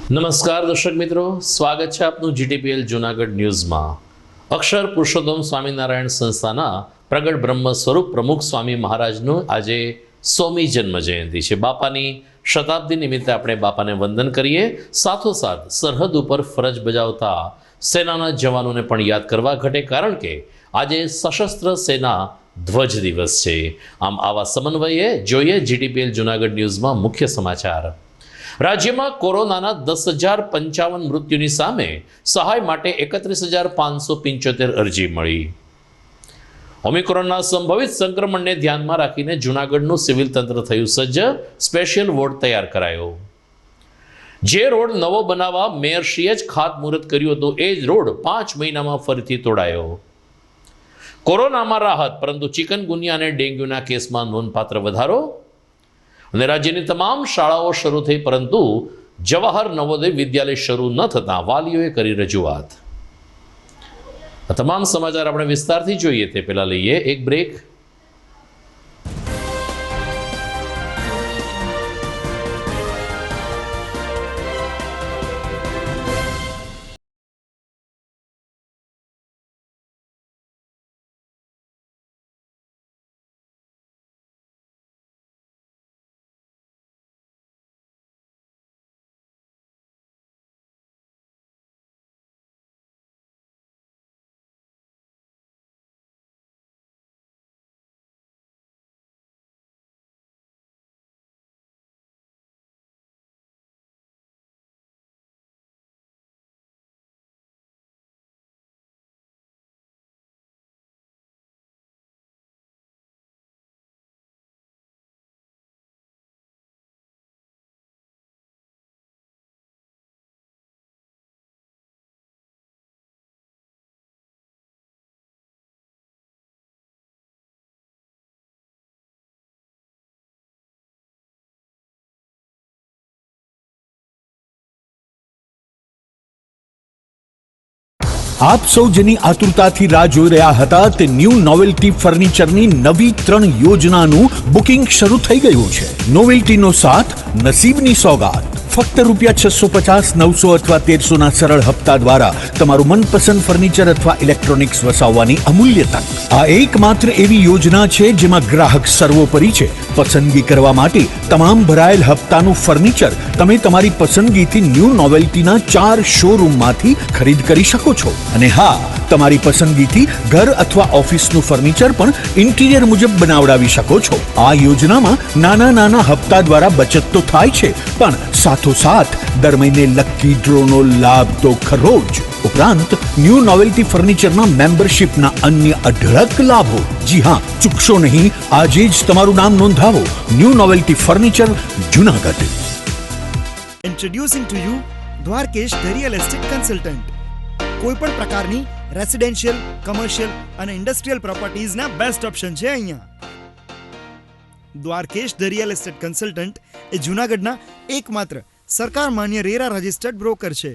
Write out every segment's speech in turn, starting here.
નમસ્કાર દર્શક મિત્રો, સ્વાગત છે આપનું જીટીપીએલ જૂનાગઢ ન્યૂઝમાં। અક્ષર પુરુષોત્તમ સ્વામિનારાયણ સંસ્થાના પ્રગટ બ્રહ્મ સ્વરૂપ પ્રમુખ સ્વામી મહારાજનું આજે 100મી જન્મ જયંતિ છે। બાપાની શતાબ્દી નિમિત્તે આપણે બાપાને વંદન કરીએ, સાથોસાથ સરહદ ઉપર ફરજ બજાવતા સેનાના જવાનોને પણ યાદ કરવા ઘટે, કારણ કે આજે સશસ્ત્ર સેના ધ્વજ દિવસ છે। આમ આવા સમન્વયે જોઈએ જીટીપીએલ જૂનાગઢ ન્યૂઝમાં મુખ્ય સમાચાર। રાજ્યમાં કોરોનાના 10,055 મૃત્યુની સામે સહાય માટે 31,575 અરજી મળી। ઓમિક્રોનના સંભવિત સંક્રમણને ધ્યાનમાં રાખીને જૂનાગઢનું સિવિલ તંત્ર થયું સજ્જ, સ્પેશિયલ વોર્ડ તૈયાર કરાયો। જે રોડ નવો બનાવવા મેયરશ્રીએ જ ખાતમુહૂર્ત કર્યું હતું, એ જ રોડ 5 મહિનામાં ફરીથી તોડાયો। કોરોનામાં રાહત, પરંતુ ચિકનગુનિયા અને ડેન્ગ્યુના કેસમાં નોંધપાત્ર વધારો। અને રાજ્યની તમામ શાળાઓ શરૂ થઈ, પરંતુ જવાહર નવોદય વિદ્યાલય શરૂ ન થતાં વાલીઓએ કરી રજૂઆત। આ તમામ સમાચાર આપણે વિસ્તારથી જોઈએ તે પહેલા લઈએ એક બ્રેક। આપ સૌ જેની આતુરતાથી રાહ જોઈ રહ્યા હતા તે ન્યૂ નોવેલ્ટી ફર્નિચરની નવી 3 યોજનાનું બુકિંગ શરૂ થઈ ગયું છે। નોવેલ્ટીનો સાથ, નસીબની સોગાત। ફક્ત ₹650, 900 અથવા 1300ના સરળ હપ્તા દ્વારા તમારું મનપસંદ ફર્નિચર અથવા ઇલેક્ટ્રોનિક્સ વસાવવાની અમૂલ્ય તક। આ એકમાત્ર એવી યોજના છે જેમાં ગ્રાહક સર્વોપરી છે। પસંદગી કરવા માટે તમામ ભરાયેલ હપ્તાનું ફર્નિચર તમે તમારી પસંદગીથી ન્યૂ નોવેલ્ટીના 4 શોરૂમમાંથી ખરીદ કરી શકો છો। અને હા, તમારી પસંદગીથી ઘર અથવા ઓફિસનું ફર્નિચર પણ ઇન્ટિરિયર મુજબ બનાવડાવી શકો છો। આ યોજનામાં નાના નાના હપ્તા દ્વારા બચત તો થાય છે, પણ સાથોસાથ દર મહિને લકી ડ્રોનો લાભ તો ખરો જ। ઉપરાંત ન્યૂ નોવેલ્ટી ફર્નિચરના મેમ્બરશિપના અન્ય અઢળક લાભો। જી હા, ચૂકશો નહીં, આજે જ તમારું નામ નોંધાવો। New novelty furniture, Junagadh. Introducing to you Dwarkesh the real estate consultant. કોઈ પણ પ્રકારની રેસિડેન્શિયલ, કમર્શિયલ અને ઇન્ડસ્ટ્રીયલ પ્રોપર્ટીઝના બેસ્ટ ઓપ્શન છે અહીંયા। Dwarkesh the real estate consultant એ જૂનાગઢના એકમાત્ર સરકાર માન્ય રેરા રજિસ્ટર્ડ બ્રોકર છે।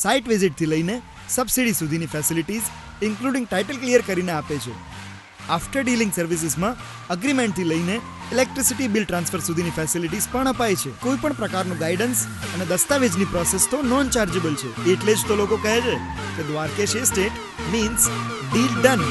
સાઇટ વિઝિટથી લઈને સબસિડી સુધીની ફેસિલિટીઝ ઇન્ક્લુડિંગ ટાઇટલ ક્લિયર કરીને આપે છે। આફ્ટર ડીલિંગ સર્વિસીસમાં અગ્રીમેન્ટથી લઈને ઇલેક્ટ્રિસિટી બિલ ટ્રાન્સફર સુધીની ફેસિલિટીઝ પણ અપાય છે। કોઈ પણ પ્રકારનું ગાઈડન્સ અને દસ્તાવેજની પ્રોસેસ તો નોન ચાર્જેબલ છે। એટલે જ તો લોકો કહે છે કે Dwarkesh estate means deal done.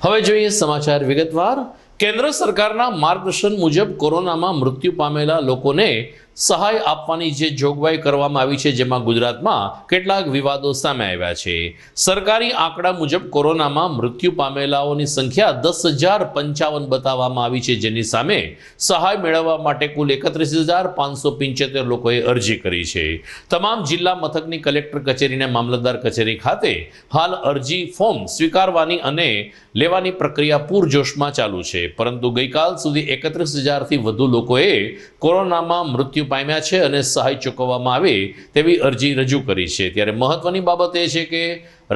હવે જોઈએ સમાચાર વિગતવાર. કેન્દ્ર સરકારના માર્ગદર્શન મુજબ કોરોનામાં મૃત્યુ પામેલા લોકોને સહાય આપવાની જે જોગવાઈ કરવામાં આવી છે, જેમાં ગુજરાતમાં કેટલાક વિવાદો સામે આવ્યા છે. સરકારી આંકડા મુજબ કોરોનામાં મૃત્યુ પામેલાઓની સંખ્યા 10,055 બતાવવામાં આવી છે, જેની સામે સહાય મેળવવા માટે કુલ 31,575 લોકોએ અરજી કરી છે. તમામ જિલ્લા મથકની કલેક્ટર કચેરી અને મામલતદાર કચેરી ખાતે હાલ અરજી ફોર્મ સ્વીકારવાની અને લેવાની પ્રક્રિયા પૂરજોશમાં ચાલુ છે, પરંતુ ગઈકાલ સુધી 31,000થી વધુ લોકોએ કોરોનામાં મૃત્યુ પામ્યા છે અને સહાય ચૂકવવામાં આવે તેવી અરજી રજૂ કરી છે. ત્યારે મહત્વની બાબત એ છે કે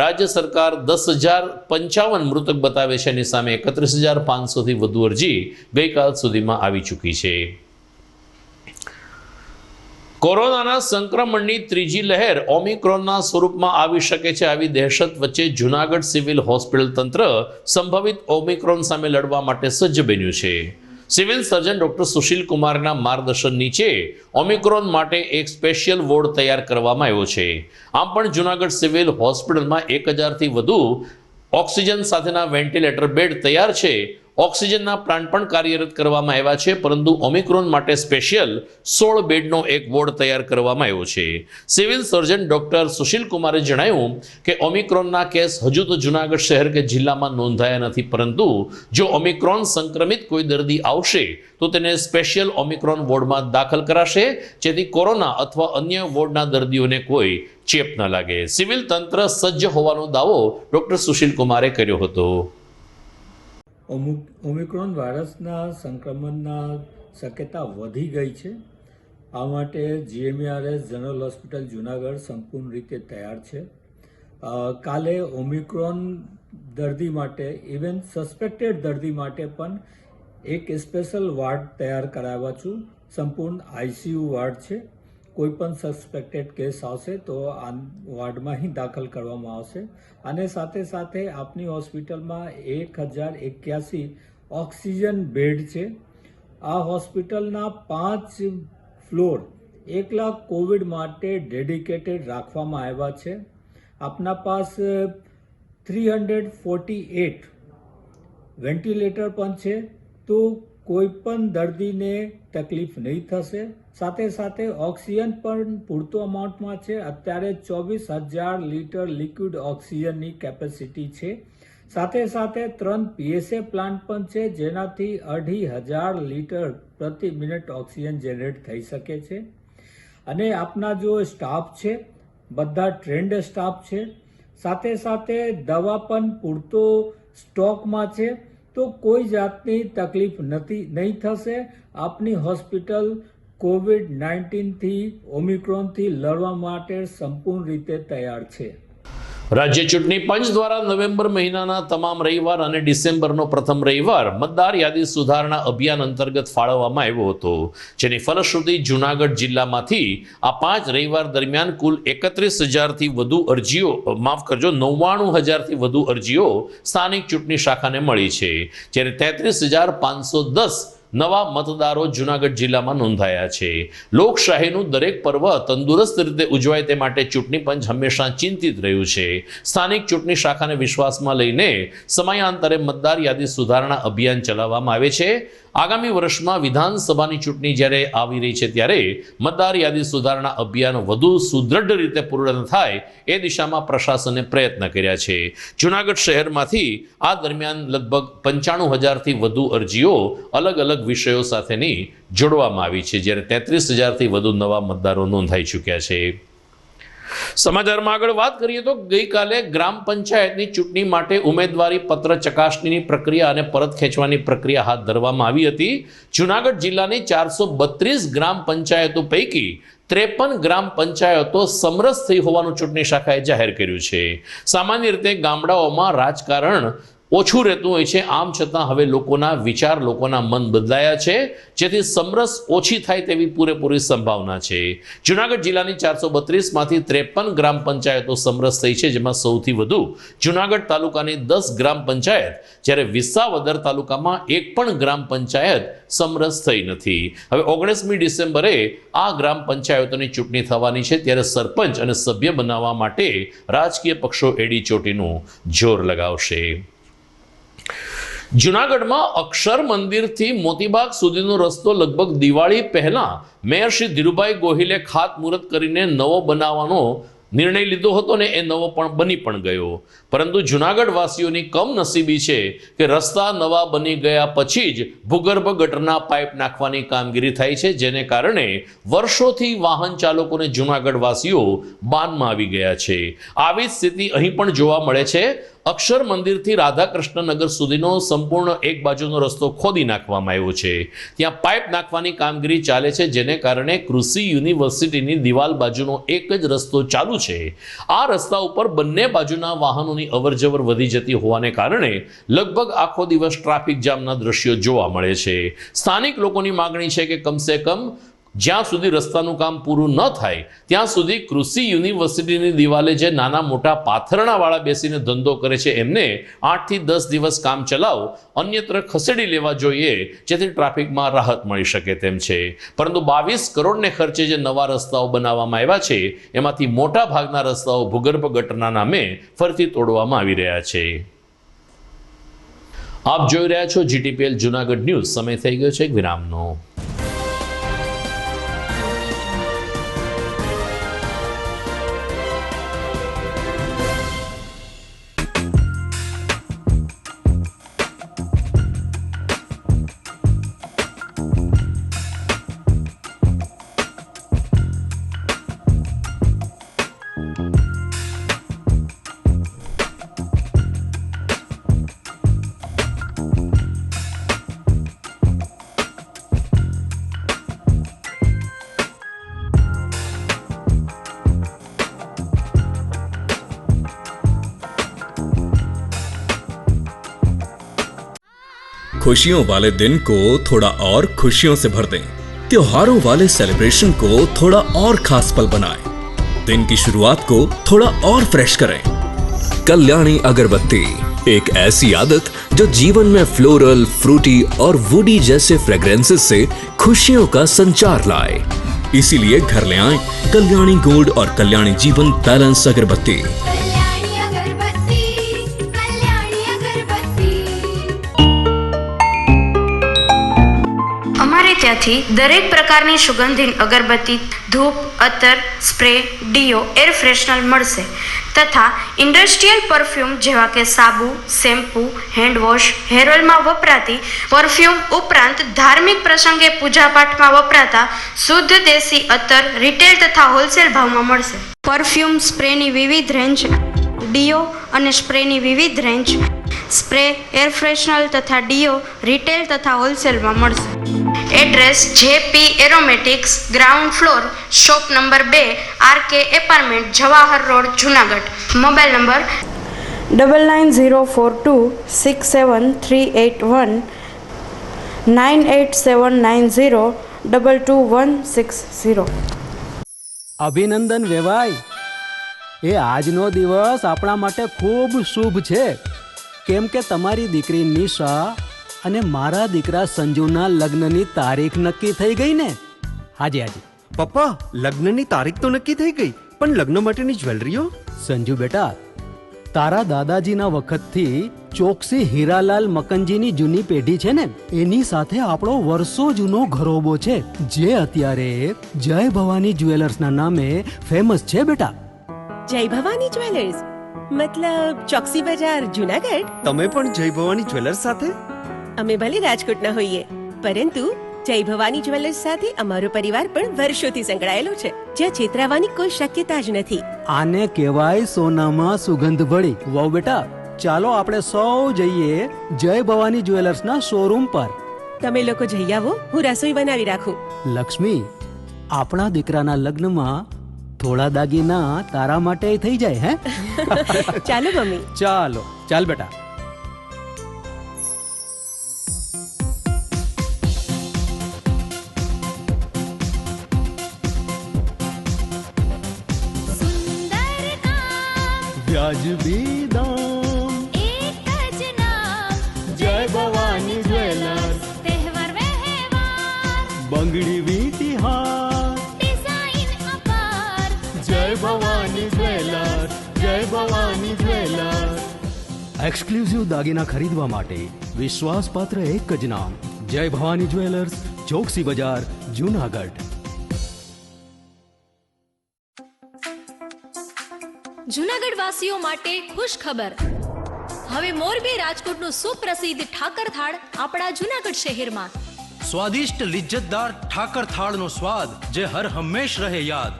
રાજ્ય સરકાર 10,055 મૃતક બતાવે છે, એની સામે 31,500થી વધુ અરજી ગઈકાલ સુધીમાં આવી ચૂકી છે. કોરોનાના સંક્રમણની ત્રીજી લહેર ઓમિક્રોનના સ્વરૂપમાં આવી શકે છે. આવી દહેશત વચ્ચે જૂનાગઢ સિવિલ હોસ્પિટલ તંત્ર સંભવિત ઓમિક્રોન સામે લડવા માટે સજ્જ બન્યું છે. સિવિલ સર્જન ડોક્ટર સુશીલ કુમારના માર્ગદર્શન નીચે ઓમિક્રોન માટે એક સ્પેશિયલ વોર્ડ તૈયાર કરવામાં આવ્યો છે. આમ પણ જૂનાગઢ સિવિલ હોસ્પિટલમાં 1,000થી વધુ ઓક્સિજન સાથેના વેન્ટિલેટર બેડ તૈયાર છે. ઓક્સિજનના પ્લાન્ટ પણ કાર્યરત કરવામાં આવ્યા છે, પરંતુ ઓમિક્રોન માટે સ્પેશિયલ 16 બેડનો એક વોર્ડ તૈયાર કરવામાં આવ્યો છે. સિવિલ સર્જન ડોક્ટર સુશીલ કુમારે જણાવ્યું કે ઓમિક્રોનના કેસ હજુ તો જૂનાગઢ શહેર કે જિલ્લામાં નોંધાયા નથી, પરંતુ જો ઓમિક્રોન સંક્રમિત કોઈ દર્દી આવશે તો તેને સ્પેશિયલ ઓમિક્રોન વોર્ડમાં દાખલ કરાશે, જેથી કોરોના અથવા અન્ય વોર્ડના દર્દીઓને કોઈ ચેપ ન લાગે. સિવિલ તંત્ર સજ્જ હોવાનો દાવો ડોક્ટર સુશીલ કુમારે કર્યો હતો. ઓમિક્રોન વાયરસના સંક્રમણના શક્યતા વધી ગઈ છે. આ માટે GMARS જનરલ હોસ્પિટલ જૂનાગઢ સંપૂર્ણ રીતે તૈયાર છે. કાલે ઓમિક્રોન દર્દી માટે, ઇવન સસ્પેક્ટેડ દર્દી માટે પણ એક સ્પેશિયલ વોર્ડ તૈયાર કરાવ્યા છું. સંપૂર્ણ ICU વોર્ડ છે. કોઈ પણ સસ્પેક્ટેડ કેસ આવશે તો આ વોર્ડમાં ही દાખલ કરવામાં આવશે. અને સાથે સાથે આપની હોસ્પિટલમાં 1,081 ઓક્સિજન બેડ છે. આ હોસ્પિટલના 5 ફ્લોર એકલા કોવિડ માટે ડેડિકેટેડ રાખવામાં આવ્યા છે. આપના પાસ 348 વેન્ટિલેટર પણ છે, તો કોઈ પણ દર્દીને તકલીફ નહીં થશે. સાથે સાથે ઓક્સિજન પણ પૂરતો અમાઉન્ટમાં છે. અત્યારે 24,000 લીટર લિક્વિડ ઓક્સિજનની કેપેસિટી છે. સાથે સાથે 3 PSA પ્લાન્ટ પણ છે, જેનાથી 2,500 લીટર પ્રતિ મિનિટ ઓક્સિજન જનરેટ થઈ શકે છે. અને આપના જો સ્ટાફ છે બધા ટ્રેન્ડ સ્ટાફ છે. સાથે સાથે દવા પણ પૂરતો સ્ટોકમાં છે, તો કોઈ જાતની તકલીફ નહીં થશે. આપની હોસ્પિટલ COVID-19થી ઓમિક્રોનથી લડવા માટે સંપૂર્ણ રીતે તૈયાર છે. રાજ્ય ચૂંટણી પંચ દ્વારા નવેમ્બર મહિનાના તમામ રવિવાર અને ડિસેમ્બરનો પ્રથમ રવિવાર મતદાર યાદી સુધારણા અભિયાન અંતર્ગત ફાળવવામાં આવ્યો હતો, જેની ફલશ્રુતિ જૂનાગઢ જિલ્લામાંથી આ 5 રવિવાર દરમિયાન કુલ 31,000થી વધુ અરજીઓ 99,000થી વધુ અરજીઓ સ્થાનિક ચૂંટણી શાખાને મળી છે, જ્યારે 33,510 નવા મતદારો જૂનાગઢ જિલ્લામાં નોંધાયા છે. લોકશાહીનું દરેક પર્વ તંદુરસ્ત રીતે ઉજવાય તે માટે ચૂંટણી પંચ હંમેશા ચિંતિત રહ્યું છે. સ્થાનિક ચૂંટણી શાખાને વિશ્વાસમાં લઈને સમયાંતરે મતદાર યાદી સુધારણા અભિયાન ચલાવવામાં આવે છે. આગામી વર્ષમાં વિધાનસભાની ચૂંટણી જ્યારે આવી રહી છે, ત્યારે મતદાર યાદી સુધારણા અભિયાન વધુ સુદૃઢ રીતે પૂર્ણ થાય એ દિશામાં પ્રશાસને પ્રયત્ન કર્યા છે. જૂનાગઢ શહેરમાંથી આ દરમિયાન લગભગ 95,000થી વધુ અરજીઓ અલગ અલગ વિષયો સાથેની જોડવામાં આવી છે, જ્યારે 33,000થી વધુ નવા મતદારો નોંધાઈ ચૂક્યા છે. સમાચારમાં આગળ વાત કરીએ તો ગઈકાલે ગ્રામ પંચાયતની ચૂંટણી માટે ઉમેદવારી પત્ર ચકાસણીની પ્રક્રિયા અને પરત ખેંચવાની પ્રક્રિયા હાથ ધરવામાં આવી હતી. જૂનાગઢ જિલ્લાની 432 ગ્રામ પંચાયતો પૈકી 53 ગ્રામ પંચાયતો સમરસ થઈ હોવાનું ચૂંટણી શાખાએ જાહેર કર્યું છે. સામાન્ય રીતે ગામડાઓમાં રાજકારણ ઓછું રહેતું હોય છે, આમ છતાં હવે લોકોના વિચાર, લોકોના મન બદલાયા છે, જેથી સમરસ ઓછી થાય તેવી પૂરેપૂરી સંભાવના છે. જૂનાગઢ જિલ્લાની 432માંથી 53 ગ્રામ પંચાયતો સમરસ થઈ છે, જેમાં સૌથી વધુ જૂનાગઢ તાલુકાની 10 ગ્રામ પંચાયત, જ્યારે વિસાવદર તાલુકામાં એક પણ ગ્રામ પંચાયત સમરસ થઈ નથી. હવે 19મી ડિસેમ્બરે આ ગ્રામ પંચાયતોની ચૂંટણી થવાની છે, ત્યારે સરપંચ અને સભ્ય બનાવવા માટે રાજકીય પક્ષો એડી ચોટીનું જોર લગાવશે. જૂનાગઢમાં અક્ષર મંદિરથી મોતીબાગ સુધીનો રસ્તો લગભગ દિવાળી પહેલા મેયર શ્રી ધીરુભાઈ ગોહિલે ખાતમુહૂર્ત કરીને નવો બનાવવાનો નિર્ણય લીધો હતો ને એ નવો પણ બની પણ ગયો. પરંતુ જૂનાગઢ વાસીઓની કમનસીબી છે કે રસ્તા નવા બની ગયા પછી જ ભૂગર્ભ ગટરના પાઇપ નાખવાની કામગીરી થાય છે, જેને કારણે વર્ષોથી વાહન ચાલકોને જૂનાગઢ વાસીઓ બાનમાં આવી ગયા છે. આવી જ સ્થિતિ અહીં પણ જોવા મળે છે. અક્ષર મંદિરથી રાધાકૃષ્ણનગર સુધીનો સંપૂર્ણ એક બાજુનો રસ્તો ખોદી નાખવામાં આવ્યો છે. ત્યાં પાઇપ નાખવાની કામગીરી ચાલે છે, જેને કારણે કૃષિ યુનિવર્સિટીની દિવાલ બાજુનો એક જ રસ્તો ચાલુ છે. આ રસ્તા ઉપર બંને બાજુના વાહનોની અવરજવર વધી જતી હોવાને કારણે લગભગ આખો દિવસ ટ્રાફિક જામના દ્રશ્યો જોવા મળે છે. સ્થાનિક લોકોની માગણી છે કે કમસે કમ જ્યાં સુધી રસ્તાનું કામ પૂરું ન થાય ત્યાં સુધી કૃષિ યુનિવર્સિટીની દિવાલે જે નાના મોટા પાથરણાવાળા બેસીને ધંધો કરે છે એમને 8 થી 10 દિવસ કામ ચલાવ અન્યત્ર ખસેડી લેવા જોઈએ, જેથી ટ્રાફિકમાં રાહત મળી શકે તેમ છે. પરંતુ 22 કરોડને ખર્ચે જે નવા રસ્તાઓ બનાવવામાં આવ્યા છે એમાંથી મોટા ભાગના રસ્તાઓ ભૂગર્ભ ગટરના નામે ફરીથી તોડવામાં આવી રહ્યા છે. આપ જોઈ રહ્યા છો GTPL જૂનાગઢ ન્યૂઝ. સમય થઈ ગયો છે એક વિરામનો. खुशियों वाले दिन को थोड़ा और खुशियों से भर दें. त्योहारों वाले सेलिब्रेशन को थोड़ा और खास पल बनाएं. दिन की शुरुआत को थोड़ा और फ्रेश करें. कल्याणी अगरबत्ती, एक ऐसी आदत जो जीवन में फ्लोरल, फ्रूटी और वुडी जैसे फ्रेग्रेंसेस से खुशियों का संचार लाए. इसीलिए घर ले आएं कल्याणी गोल्ड और कल्याणी जीवन बैलेंस अगरबत्ती. ત્યાંથી દરેક પ્રકારની સુગંધિત અગરબત્તી, ધૂપ, અત્તર, સ્પ્રે, ડીઓ, એર ફ્રેશનર મળશે તથા ઇન્ડસ્ટ્રીયલ પરફ્યુમ જેવા કે સાબુ, શેમ્પૂ, હેન્ડવોશ, હેર ઓઇલમાં વપરાતી પરફ્યુમ ઉપરાંત ધાર્મિક પ્રસંગે પૂજાપાઠમાં વપરાતા શુદ્ધ દેશી અત્તર રિટેલ તથા હોલસેલ ભાવમાં મળશે. પરફ્યુમ સ્પ્રેની વિવિધ રેન્જ, ડીઓ અને સ્પ્રેની વિવિધ રેન્જ, સ્પ્રે, એર ફ્રેશનર તથા ડીઓ રિટેલ તથા હોલસેલમાં મળશે. Address JP aromatics, ground floor, shop number 2, RK apartment, Jawahar road, Junagadh. Mobile number 9904267381 9879022160. અભિનંદન વેવાય. એ આજનો દિવસ આપણા માટે ખૂબ શુભ છે, કેમ કે તમારી દીકરી નિશા અને મારા દીકરા સંજુના લગ્નની તારીખ નક્કી થઈ ગઈ ને. હાજી. પપ્પા, લગ્નની તારીખ તો નક્કી થઈ ગઈ, પણ લગ્ન માટેની જ્વેલરીઓ? સંજુ બેટા, તારા દાદાજીના વખતથી ચોકસી હીરાલાલ મકનજીની જૂની પેઢી છે ને, એની સાથે આપણો વર્ષો જૂનો ઘરોબો છે, જે અત્યારે જય ભવાની જ્વેલર્સના નામે ફેમસ છે બેટા. જય ભવાની જ્વેલર્સ મતલબ ચોકસી બજાર, જુનાગઢ? તમે પણ જય ભવાની જ્વેલર્સ સાથે? અમે ભલે રાજકોટના હોઈએ, પરંતુ જય ભવાની જ્વેલર્સ સાથે અમારો પરિવાર પણ વર્ષોથી સંકળાયેલો છે, જ્યાં છેતરાવાની કોઈ શક્યતા જ નથી. આને કહેવાય સોનામાં સુગંધ ભળી. વાવ બેટા, ચાલો આપણે સૌ જઈએ જય ભવાની જ્વેલર્સના શોરૂમ પર. તમે લોકો જઈ આવો, હું રસોઈ બનાવી રાખું. લક્ષ્મી, આપણા દીકરાના લગ્નમાં થોડા દાગીના તારા માટે થઈ જાય. હે ચાલો મમ્મી. ચાલ બેટા. વ્યાજબી દામ, એક જ નામ, જય ભવાની જ્વેલર્સ. તહેવાર વ્યવહાર, બંગડી વીટી હાર, ડિઝાઇન અપાર, જય ભવાની જ્વેલર્સ, જય ભવાની જ્વેલર્સ. એક્સક્લુઝિવ દાગીના ખરીદવા માટે વિશ્વાસપાત્ર એક જ નામ, જય ભવાની જ્વેલર્સ, ચોકસી બજાર, જુનાગઢ. જૂનાગઢ વાસીઓ માટે ખુશ ખબર. હવે મોરબી રાજકોટનું સુપ્રસિદ્ધ ઠાકર થાળ આપણા જૂનાગઢ શહેરમાં. સ્વાદિષ્ટ લિજ્જતદાર ઠાકર થાળનો સ્વાદ જે હર હંમેશ રહે યાદ.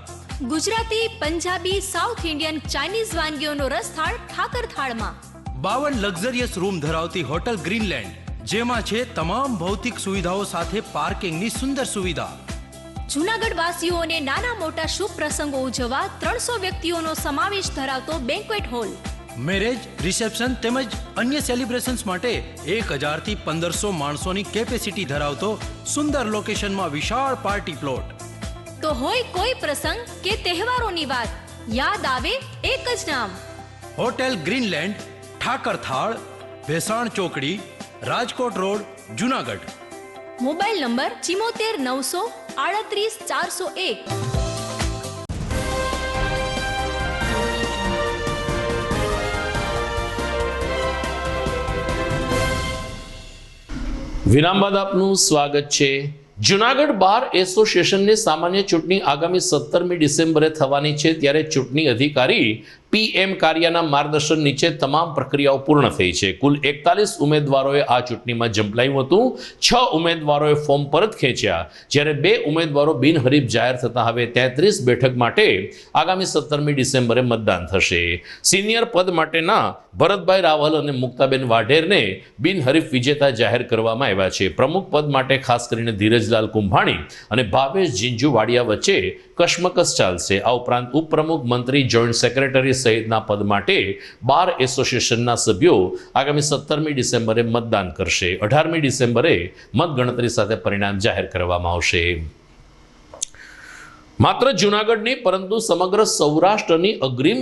Gujarati, Punjabi, south Indian, Chinese વાનગીઓનો રસથાળ ઠાકર થાળમાં. 52 લક્ઝરિયસ રૂમ ધરાવતી હોટલ ગ્રીનલેન્ડ, જેમાં છે તમામ ભૌતિક સુવિધાઓ સાથે પાર્કિંગની સુંદર સુવિધા. જૂનાગઢ વાસીઓને નાના મોટા શુભ પ્રસંગો ઉજવવા 300 વ્યક્તિઓનો સમાવેશ ધરાવતો બેન્ક્વેટ હોલ. મેરેજ, રિસેપ્શન તેમજ અન્ય સેલિબ્રેશન્સ માટે 1000 થી 1500 માણસોની કેપેસિટી ધરાવતો સુંદર લોકેશનમાં વિશાળ પાર્ટી પ્લોટ. તો હોય કોઈ પ્રસંગ કે તહેવારોની વાત, યાદ આવે એક જ નામ, હોટેલ ગ્રીનલેન્ડ, ઠાકર થાળ, ભેસાણ ચોકડી, Rajkot road, Junagadh. Mobile number 74 900 38 401. વિરામ બાદ આપનું સ્વાગત છે. જુનાગઢ બાર એસોસિએશનની સામાન્ય ચૂંટણી આગામી 17મી ડિસેમ્બરે થવાની છે, ત્યારે ચૂંટણી અધિકારી PM કારિયાના માર્ગદર્શન નીચે તમામ પ્રક્રિયાઓ પૂર્ણ થઈ છે. કુલ 41 ઉમેદવારોએ આ ચૂંટણીમાં ઝંપલાવ્યું હતું. 6 ઉમેદવારોએ ફોર્મ પરત ખેંચ્યા, જ્યારે 2 ઉમેદવારો બિનહરીફ જાહેર થતા હવે 33 બેઠક માટે આગામી 17મી ડિસેમ્બરે મતદાન થશે. સિનિયર પદ માટેના ભરતભાઈ રાવલ અને મુક્તાબેન વાઢેરને બિનહરીફ વિજેતા જાહેર કરવામાં આવ્યા છે. પ્રમુખ પદ માટે ખાસ કરીને ધીરજલાલ કુંભાણી અને ભાવેશ જીંજુવાડિયા વચ્ચે કશમકશ ચાલશે. આ ઉપરાંત ઉપપ્રમુખ, મંત્રી, જોઈન્ટ સેક્રેટરી સહિતના પદ માટે બાર એસોસિએશનના સભ્યો આગામી 17મી ડિસેમ્બરે મતદાન કરશે. 18મી ડિસેમ્બરે મતગણતરી સાથે પરિણામ જાહેર કરવામાં આવશે. માત્ર જૂનાગઢની પરંતુ સમગ્ર સૌરાષ્ટ્રની અગ્રીમ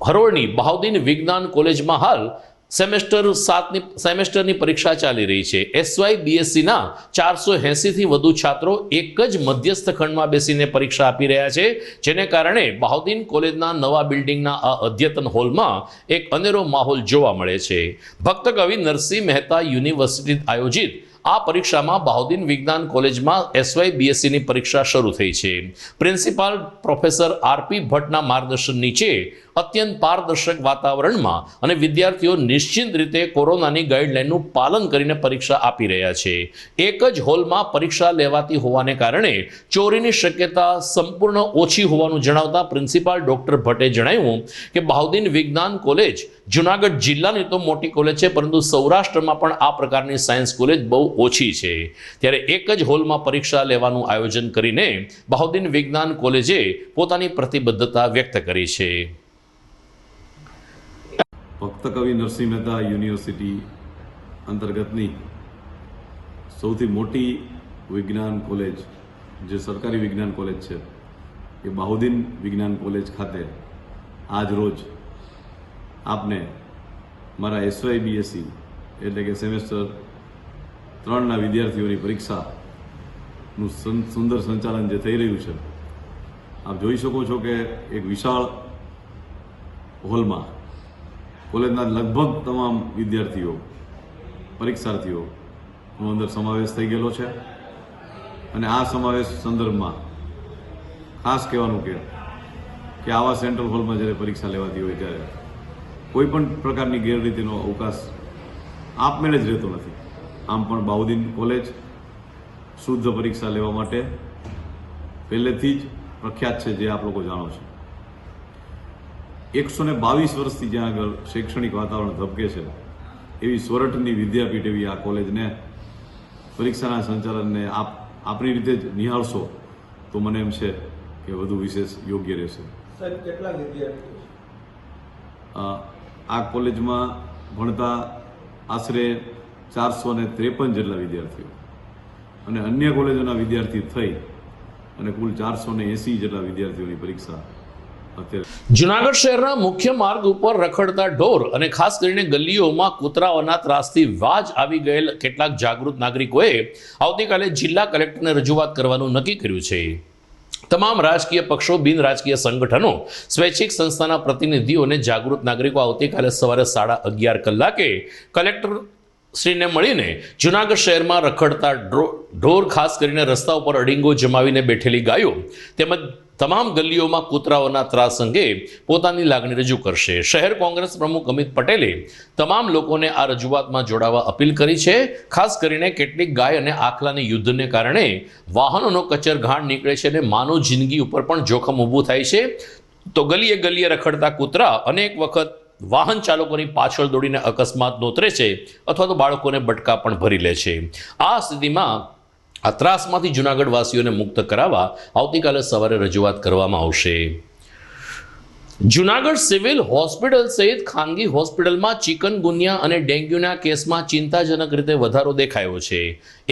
હરોળની બહાઉદ્દીન વિજ્ઞાન કોલેજમાં હાલ સેમેસ્ટરની પરીક્ષા ચાલી રહી છે. SYBSCના 480થી વધુ છાત્રો એક જ મધ્યસ્થ ખંડમાં બેસીને પરીક્ષા આપી રહ્યા છે, જેને કારણે બહાઉદ્દીન કોલેજના નવા બિલ્ડિંગના આ અદ્યતન હોલમાં એક અનેરો માહોલ જોવા મળે છે. ભક્ત કવિ નરસિંહ મહેતા યુનિવર્સિટી આયોજિત આ પરીક્ષામાં બહાઉદ્દીન વિજ્ઞાન કોલેજમાં SYBSCની પરીક્ષા શરૂ થઈ છે. પ્રિન્સિપાલ પ્રોફેસર RP ભટ્ટના માર્ગદર્શન નીચે અત્યંત પારદર્શક વાતાવરણમાં અને વિદ્યાર્થીઓ નિશ્ચિત રીતે કોરોનાની ગાઈડલાઈનનું પાલન કરીને પરીક્ષા આપી રહ્યા છે. એક જ હોલમાં પરીક્ષા લેવાતી હોવાને કારણે ચોરીની શક્યતા સંપૂર્ણ ઓછી હોવાનું જણાવતા પ્રિન્સિપાલ ડોક્ટર ભટ્ટે જણાવ્યું કે બહાઉદ્દીન વિજ્ઞાન કોલેજ જુનાગઢ જિલ્લાની તો મોટી કોલેજ છે, પરંતુ સૌરાષ્ટ્રમાં પણ આ પ્રકારની સાયન્સ કોલેજ બહુ ઓછી છે. ત્યારે એક જ હોલમાં પરીક્ષા લેવાનું આયોજન કરીને બહાઉદ્દીન વિજ્ઞાન કોલેજે પોતાની પ્રતિબદ્ધતા વ્યક્ત કરી છે. ભક્ત કવિ નરસિંહ મહેતા યુનિવર્સિટી અંતર્ગતની સૌથી મોટી વિજ્ઞાન કોલેજ, જે સરકારી વિજ્ઞાન કોલેજ છે, એ બહાઉદ્દીન વિજ્ઞાન કોલેજ ખાતે આજ રોજ આપને મારા SYBSC એટલે કે સેમેસ્ટર 3ના વિદ્યાર્થીઓની પરીક્ષાનું સુંદર સંચાલન જે થઈ રહ્યું છે, આપ જોઈ શકો છો કે એક વિશાળ હોલમાં કોલેજના લગભગ તમામ વિદ્યાર્થીઓ, પરીક્ષાર્થીઓનો અંદર સમાવેશ થઈ ગયેલો છે. અને આ સમાવેશ સંદર્ભમાં ખાસ કહેવાનું કે આવા સેન્ટ્રલ હોલમાં જ્યારે પરીક્ષા લેવાતી હોય ત્યારે કોઈ પણ પ્રકારની ગેરરીતિનો અવકાશ આપમેળે જ રહેતો નથી. આમ પણ બહાઉદ્દીન કોલેજ શુદ્ધ પરીક્ષા લેવા માટે પહેલેથી જ પ્રખ્યાત છે, જે આપ લોકો જાણો છો. 122 વર્ષથી જ્યાં આગળ શૈક્ષણિક વાતાવરણ ધબકે છે, એવી સોરઠની વિદ્યાપીઠ એવી આ કોલેજને પરીક્ષાના સંચાલનને આપણી રીતે જ નિહાળશો તો મને એમ છે કે વધુ વિશેષ યોગ્ય રહેશે. કેટલા વિદ્યાર્થીઓ આ કોલેજમાં ભણતા આશરે 453 જેટલા વિદ્યાર્થીઓ અને અન્ય કોલેજોના વિદ્યાર્થી થઈ અને કુલ 480 જેટલા વિદ્યાર્થીઓની પરીક્ષા જુનાગઢ શહેરના મુખ્ય માર્ગ ઉપર રખડતા ઢોર અને ખાસ કરીને ગલીઓમાં કૂતરાઓના ત્રાસથી વાજ આવી ગયેલ કેટલાક જાગૃત નાગરિકોએ આવતીકાલે જિલ્લા કલેક્ટરને રજૂઆત કરવાનું નક્કી કર્યું છે. તમામ રાજકીય પક્ષો, બિન રાજકીય સંગઠનો, સ્વૈચ્છિક સંસ્થાના પ્રતિનિધિઓ અને જાગૃત નાગરિકો આવતીકાલે સવારે 11:30 કલાકે કલેક્ટર શ્રીને મળીને જૂનાગઢ શહેરમાં રખડતા ઢોર, ખાસ કરીને રસ્તા ઉપર અડીંગો જમાવીને બેઠેલી ગાયો તેમજ તમામ ગલીઓમાં કૂતરાઓના ત્રાસ અંગે પોતાની લાગણી રજૂ કરશે. શહેર કોંગ્રેસ પ્રમુખ અમિત પટેલે તમામ લોકોને આ રજૂઆતમાં જોડાવા અપીલ કરી છે. ખાસ કરીને કેટલીક ગાય અને આખલાની યુદ્ધને કારણે વાહનોનો કચરઘાણ નીકળે છે અને માનવ જિંદગી ઉપર પણ જોખમ ઊભું થાય છે. તો ગલીએ ગલીએ રખડતા કૂતરા અનેક વખત વાહન ચાલકોની પાછળ દોડીને અકસ્માત નોતરે છે અથવા તો બાળકોને બટકા પણ ભરી લે છે. આ સ્થિતિમાં આ ત્રાસમાંથી જૂનાગઢ વાસીઓને મુક્ત કરાવવા આવતીકાલે સવારે રજૂઆત કરવામાં આવશે. જૂનાગઢ સિવિલ હોસ્પિટલ સહિત ખાનગી હોસ્પિટલમાં ચિકનગુનિયા અને ડેન્ગ્યુના કેસમાં ચિંતાજનક રીતે વધારો દેખાયો છે.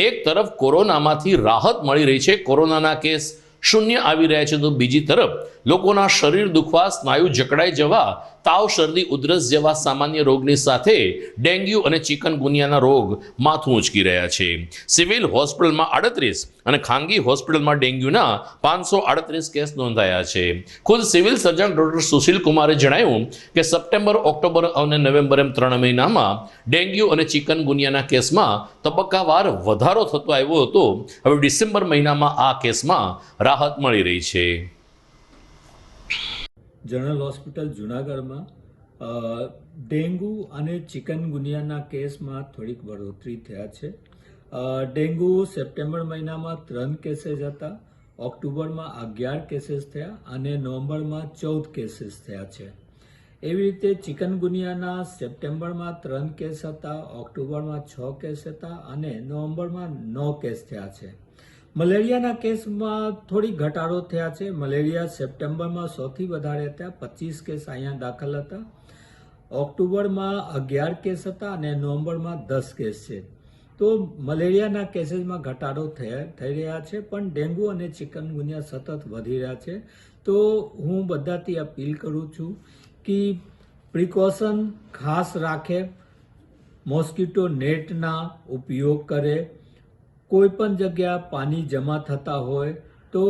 એક તરફ કોરોનામાંથી રાહત મળી રહી છે, કોરોનાના કેસ શૂન્ય આવી રહ્યા છે, તો બીજી તરફ લોકોના શરીર દુખવા, સ્નાયુ જકડાઈ જવા, તાવ, શરદી, ઉધરસ જેવા સામાન્ય રોગની સાથે ડેન્ગ્યુ અને ચિકનગુનિયાના રોગ માથું ઉંચકી રહ્યા છે. સિવિલ હોસ્પિટલમાં 38 અને ખાનગી હોસ્પિટલમાં ડેન્ગ્યુના 538 કેસ નોંધાયા છે. ખુદ સિવિલ સર્જન ડોક્ટર સુશીલ કુમારે જણાવ્યું કે સપ્ટેમ્બર, ઓક્ટોબર અને નવેમ્બર એમ 3 મહિનામાં ડેન્ગ્યુ અને ચિકનગુનિયાના કેસમાં તબક્કાવાર વધારો થતો આવ્યો હતો. હવે ડિસેમ્બર મહિનામાં આ કેસમાં રાહત મળી રહી છે. જનરલ હોસ્પિટલ જૂનાગઢમાં ડેન્ગુ અને ચિકનગુનિયાના કેસમાં થોડીક બઢોતરી થયા છે. ડેન્ગુ સપ્ટેમ્બર મહિનામાં 3 કેસીસ હતા, ઓક્ટોબરમાં 11 કેસીસ થયા અને નવેમ્બરમાં 14 કેસીસ થયા છે. એવી રીતે ચિકનગુનિયાના સપ્ટેમ્બરમાં 3 કેસ હતા, ઓક્ટોબરમાં 6 કેસ હતા અને નવેમ્બરમાં 9 કેસ થયા છે. મલેરિયાના કેસમાં થોડી ઘટાડો થયા છે. મલેરિયા સપ્ટેમ્બરમાં સૌથી વધારે હતા, 25 કેસ અહીંયા દાખલ હતા, ઓક્ટોબરમાં 11 કેસ હતા અને નવેમ્બરમાં 10 કેસ છે. તો મલેરિયાના કેસીસમાં ઘટાડો થઈ રહ્યા છે, પણ ડેન્ગુ અને ચિકનગુનિયા સતત વધી રહ્યા છે. તો હું બધાથી અપીલ કરું છું કે પ્રિકોશન ખાસ રાખે, મોસ્કિટો નેટના ઉપયોગ કરે, કોઈ પણ જગ્યા પાણી જમા થતા હોય તો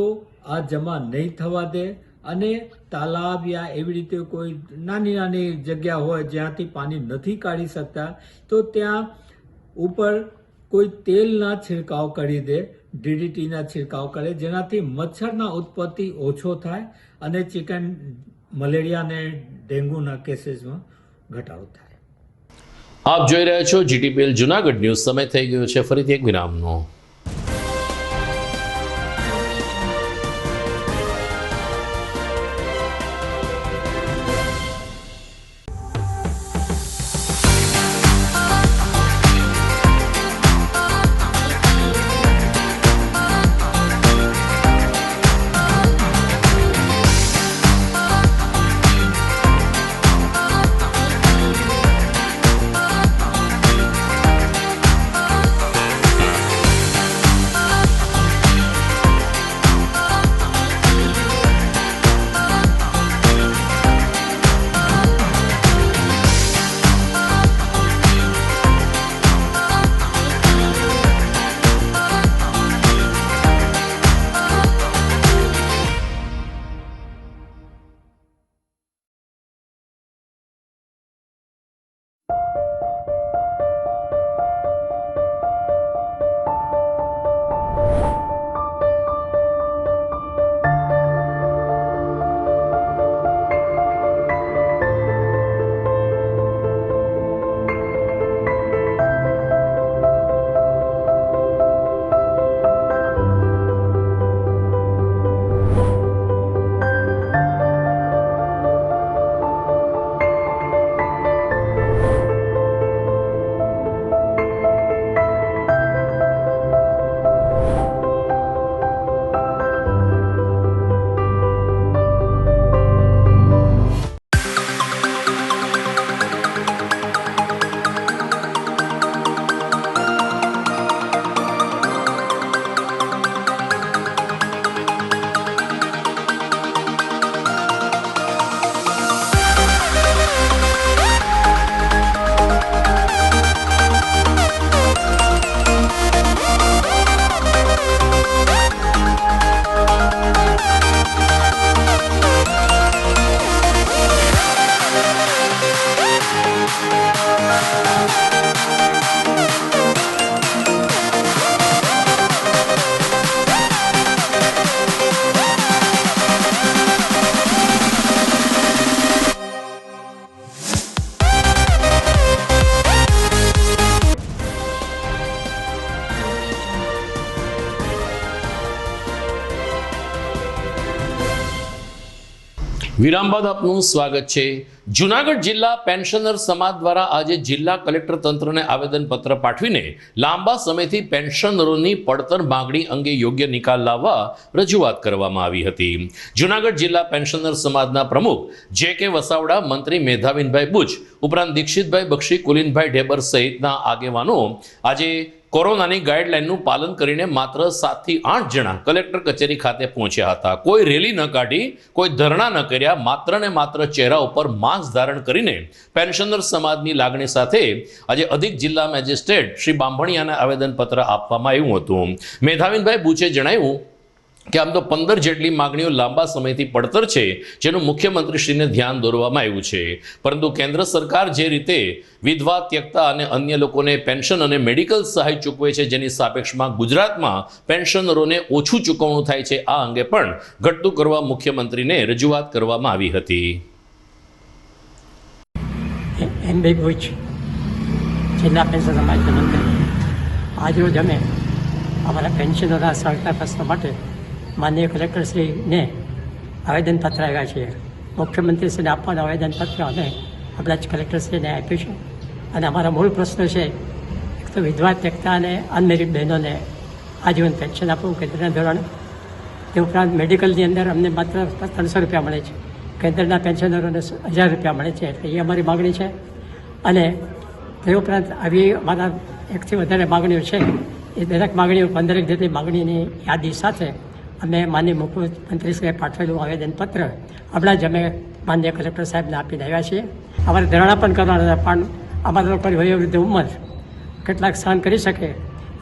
આ જમા નહીં થવા દે અને તાલાબ યા એવી રીતે કોઈ નાની નાની જગ્યા હોય જ્યાંથી પાણી નથી કાઢી શકતા તો ત્યાં ઉપર કોઈ તેલના છિડકાવ કરી દે, DDTના છિડકાવ કરે, જેનાથી મચ્છરના ઉત્પત્તિ ઓછો થાય અને મલેરિયા અને ડેન્ગ્યુના કેસીસમાં ઘટાડો થાય. આપ જોઈ રહ્યા છો GTPL જૂનાગઢ ન્યૂઝ. સમય થઈ ગયો છે ફરીથી એક વિરામનો. વિરામ બાદ આપનું સ્વાગત છે. જૂનાગઢ જિલ્લા પેન્શનર સમાજ દ્વારા આજે જિલ્લા કલેક્ટર તંત્રને આવેદનપત્ર પાઠવીને લાંબા સમયથી પેન્શનરોની પડતર માગણી અંગે યોગ્ય નિકાલ લાવવા રજૂઆત કરવામાં આવી હતી. જૂનાગઢ જિલ્લા પેન્શનર સમાજના પ્રમુખ જે.કે. વસાવડા, મંત્રી મેધાવિનભાઈ બુચ ઉપરાંત દીક્ષિતભાઈ બક્ષી, કુલીનભાઈ ઢેબર સહિતના આગેવાનો આજે કોરોનાની ગાઈડલાઈનનું પાલન કરીને માત્ર 7 થી 8 જણા કલેક્ટર કચેરી ખાતે પહોંચ્યા હતા. કોઈ રેલી ન કાઢી, કોઈ ધરણા ન કર્યા, માત્ર ને માત્ર ચહેરા ઉપર માસ્ક ધારણ કરીને પેન્શનર સમાજની લાગણી સાથે આજે અધિક જિલ્લા મેજિસ્ટ્રેટ શ્રી બાંભણિયાને આવેદનપત્ર આપવામાં આવ્યું હતું. મેધાવિનભાઈ બુચે જણાવ્યું કે આમ તો 15 જેટલી માગણીઓ લાંબા સમયથી પડતર છે, જેનું મુખ્યમંત્રીશ્રીને ધ્યાન દોરવામાં આવ્યું છે. પરંતુ કેન્દ્ર સરકાર જે રીતે વિધવા, ત્યક્તા અને અન્ય લોકોને પેન્શન અને મેડિકલ સહાય ચૂકવે છે, જેની સાપેક્ષમાં ગુજરાતમાં પેન્શનરોને ઓછું ચૂકવણું થાય છે, આ અંગે પણ ઘટતું કરવા મુખ્યમંત્રીને રજૂઆત કરવામાં આવી હતી. એમ.બી. બુચ, જિલ્લા પેન્શન સમાજના મંત્રી, આજરોજ અમે અમારા પેન્શનરોના સહકાર પ્રશ્નો માટે માનનીય કલેક્ટરશ્રીને આવેદનપત્ર આવ્યા છીએ. મુખ્યમંત્રીશ્રીને આપવાનું આવેદનપત્ર અમે આપણા જ કલેક્ટરશ્રીને આપ્યું છે. અને અમારા મૂળ પ્રશ્નો છે, એક તો વિધવા, ત્યક્તા અને અનમેરિડ બહેનોને આજીવન પેન્શન આપવું કેન્દ્રના ધોરણે. તે ઉપરાંત મેડિકલની અંદર અમને માત્ર 300 રૂપિયા મળે છે, કેન્દ્રના પેન્શનરોને 1000 રૂપિયા મળે છે, એટલે એ અમારી માગણી છે. અને તે ઉપરાંત આવી અમારા 1 થી વધારે માગણીઓ છે. એ દરેક માગણીઓ 15 જેટલી માગણીની યાદી સાથે અમે માનનીય મુખ્યમંત્રીશ્રીએ પાઠવેલું આવેદનપત્ર હમણાં જ અમે માનનીય કલેક્ટર સાહેબને આપીને આવ્યા છીએ. અમારે ધરણા પણ કરવાના હતા, પણ અમારા લોકોની વયોવૃદ્ધ ઉંમર કેટલાક સહન કરી શકે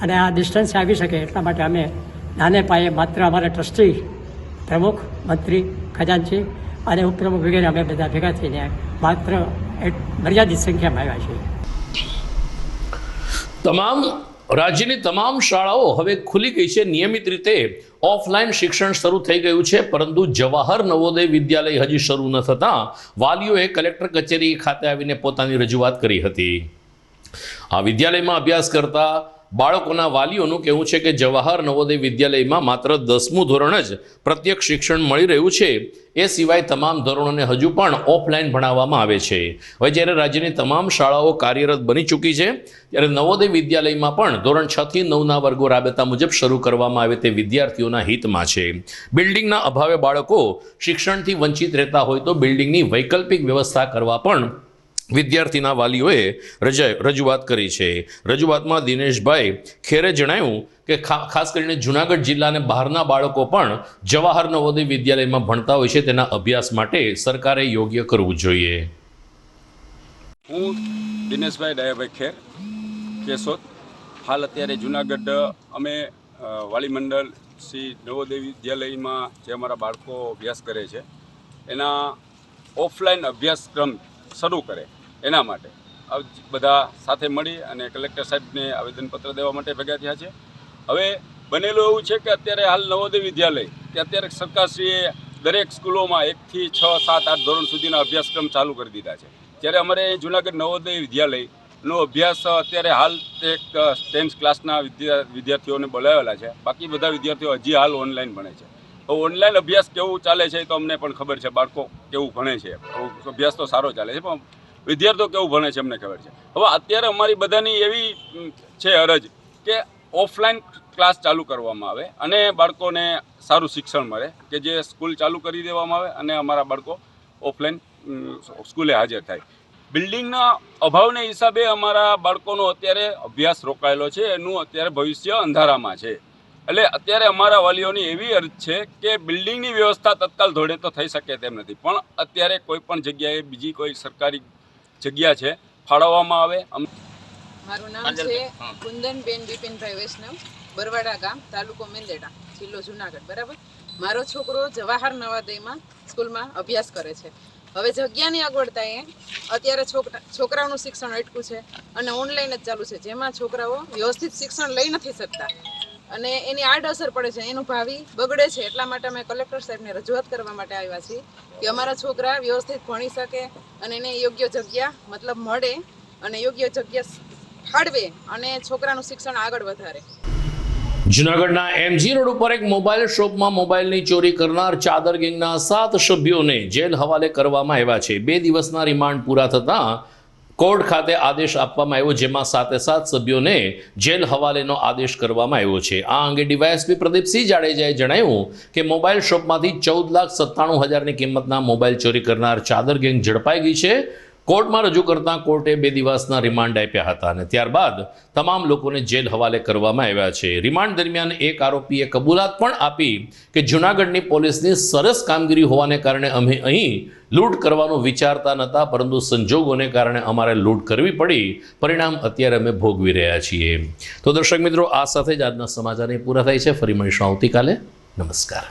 અને આ ડિસ્ટન્સ આવી શકે એટલા માટે અમે નાને પાયે માત્ર અમારા ટ્રસ્ટી, પ્રમુખ, મંત્રી, ખજાનચી અને ઉપપ્રમુખ વગેરે અમે બધા ભેગા થઈને માત્ર મર્યાદિત સંખ્યામાં આવ્યા છીએ. રાજ્યની તમામ શાળાઓ હવે ખુલી ગઈ છે. નિયમિત રીતે ઓફલાઈન શિક્ષણ શરૂ થઈ ગયું છે, પરંતુ જવાહર નવોદય વિદ્યાલય હજી શરૂ ન થતાં વાલીઓએ કલેક્ટર કચેરી ખાતે આવીને પોતાની રજૂઆત કરી હતી. આ વિદ્યાલયમાં અભ્યાસ કરતા બાળકોના વાલીઓનું કહેવું છે કે જવાહર નવોદય વિદ્યાલયમાં માત્ર 10મું ધોરણ જ પ્રત્યક્ષ શિક્ષણ મળી રહ્યું છે. એ સિવાય તમામ ધોરણોને હજુ પણ ઓફલાઈન ભણાવવામાં આવે છે. હવે જ્યારે રાજ્યની તમામ શાળાઓ કાર્યરત બની ચૂકી છે, ત્યારે નવોદય વિદ્યાલયમાં પણ ધોરણ 6 થી 9ના વર્ગો રાબેતા મુજબ શરૂ કરવામાં આવે તે વિદ્યાર્થીઓના હિતમાં છે. બિલ્ડિંગના અભાવે બાળકો શિક્ષણથી વંચિત રહેતા હોય તો બિલ્ડિંગની વૈકલ્પિક વ્યવસ્થા કરવા પણ વિદ્યાર્થીના વાલીઓએ રજૂઆત કરી છે. રજૂઆતમાં દિનેશભાઈ ખેરે જણાવ્યું કે ખાસ કરીને જૂનાગઢ જિલ્લા અને બહારના બાળકો પણ જવાહર નવોદય વિદ્યાલયમાં ભણતા હોય છે, તેના અભ્યાસ માટે સરકારે યોગ્ય કરવું જોઈએ. હું દિનેશભાઈ ડાયાભાઈ ખેર, કેશોદ. હાલ અત્યારે જૂનાગઢ અમે વાલી મંડળ શ્રી નવોદય વિદ્યાલયમાં જે અમારા બાળકો અભ્યાસ કરે છે એના ઓફલાઈન અભ્યાસક્રમ શરૂ કરે એના માટે બધા સાથે મળી અને કલેક્ટર સાહેબને આવેદનપત્ર દેવા માટે ભેગા થયા છે. હવે બનેલું એવું છે કે અત્યારે હાલ નવોદય વિદ્યાલય કે અત્યારે સરકારશ્રીએ દરેક સ્કૂલોમાં 1 થી 6, 7, 8 ધોરણ સુધીના અભ્યાસક્રમ ચાલુ કરી દીધા છે. જ્યારે અમારે જૂનાગઢ નવોદય વિદ્યાલયનો અભ્યાસ અત્યારે હાલ 10th ક્લાસના વિદ્યાર્થીઓને બોલાવેલા છે. બાકી બધા વિદ્યાર્થીઓ હજી હાલ ઓનલાઈન ભણે છે. ઓનલાઈન અભ્યાસ કેવું ચાલે છે તો અમને પણ ખબર છે. બાળકો કેવું ભણે છે, અભ્યાસ તો સારો ચાલે છે, પણ વિદ્યાર્થીઓ કેવું ભણે છે અમને ખબર છે. હવે અત્યારે અમારી બધાની એવી છે અરજ કે ઓફલાઈન ક્લાસ ચાલુ કરવામાં આવે અને બાળકોને સારું શિક્ષણ મળે, કે જે સ્કૂલ ચાલુ કરી દેવામાં આવે અને અમારા બાળકો ઓફલાઈન સ્કૂલે હાજર થાય. બિલ્ડિંગના અભાવને હિસાબે અમારા બાળકોનો અત્યારે અભ્યાસ રોકાયેલો છે, એનું અત્યારે ભવિષ્ય અંધારામાં છે. એટલે અત્યારે અમારા વાલીઓની એવી અરજ છે કે બિલ્ડિંગની વ્યવસ્થા તત્કાલ ધોરણે તો થઈ શકે તેમ નથી, પણ અત્યારે કોઈ પણ જગ્યાએ બીજી કોઈ સરકારી જગ્યા છે ફાળવવામાં આવે. મારું નામ છે કુંદનબેન બિપિનભાઈ વૈષ્ણવ, બરવાડા ગામ, તાલુકો મેંદેડા, જિલ્લો જુનાગઢ. બરાબર. મારો છોકરો જવાહર નવોદયમાં સ્કૂલમાં અભ્યાસ કરે છે. હવે જગ્યાની અગવડતાએ અત્યારે છોકરાઓનું શિક્ષણ અટકું છે અને ઓનલાઈન જ ચાલુ છે, જેમાં છોકરાઓ વ્યવસ્થિત શિક્ષણ લઈ નથી શકતા અને એની આડઅસર પડે છે, એનું ભાવિ બગડે છે. એટલા માટે અમે કલેક્ટર સાહેબને રજૂઆત કરવા માટે આવ્યા છીએ કે અમારા છોકરા વ્યવસ્થિત ભણી શકે અને એને યોગ્ય જગ્યા મતલબ મળે અને યોગ્ય જગ્યા ફાળવે અને છોકરાનું શિક્ષણ આગળ વધારે. જૂનાગઢના એમજી રોડ ઉપર એક મોબાઈલ શોપમાં મોબાઈલની ચોરી કરનાર ચાદર ગેંગના 7 સભ્યોને જેલ હવાલે કરવામાં આવ્યા છે. 2 દિવસના રિમાન્ડ પૂરા થતાં કોર્ટ ખાતે આદેશ આપવામાં આવ્યો, જેમાં 7 સભ્યોને જેલ હવાલેનો આદેશ કરવામાં આવ્યો છે. આ અંગે ડીવાયએસપી પ્રદીપસિંહ જાડેજાએ જણાવ્યું કે મોબાઈલ શોપમાંથી 14,97,000ની કિંમતના મોબાઈલ ચોરી કરનાર ચાદર ગેંગ ઝડપાઈ ગઈ છે. કોર્ટમાં રજૂ કરતા કોર્ટે 2 દિવસના રિમાન્ડ આપ્યા હતા અને ત્યારબાદ તમામ લોકોને જેલ હવાલે કરવામાં આવ્યા છે. રિમાન્ડ દરમિયાન એક આરોપીએ કબૂલાત પણ આપી કે જૂનાગઢની પોલીસની સરસ કામગીરી હોવાને કારણે અમે અહીં લૂંટ કરવાનું વિચારતા નહોતા, પરંતુ સંજોગોને કારણે અમારે લૂંટ કરવી પડી. પરિણામ અત્યારે અમે ભોગવી રહ્યા છીએ. તો દર્શક મિત્રો, આ સાથે જ આજના સમાચાર પૂરા થાય છે. ફરી મળીશું આવતીકાલે. નમસ્કાર.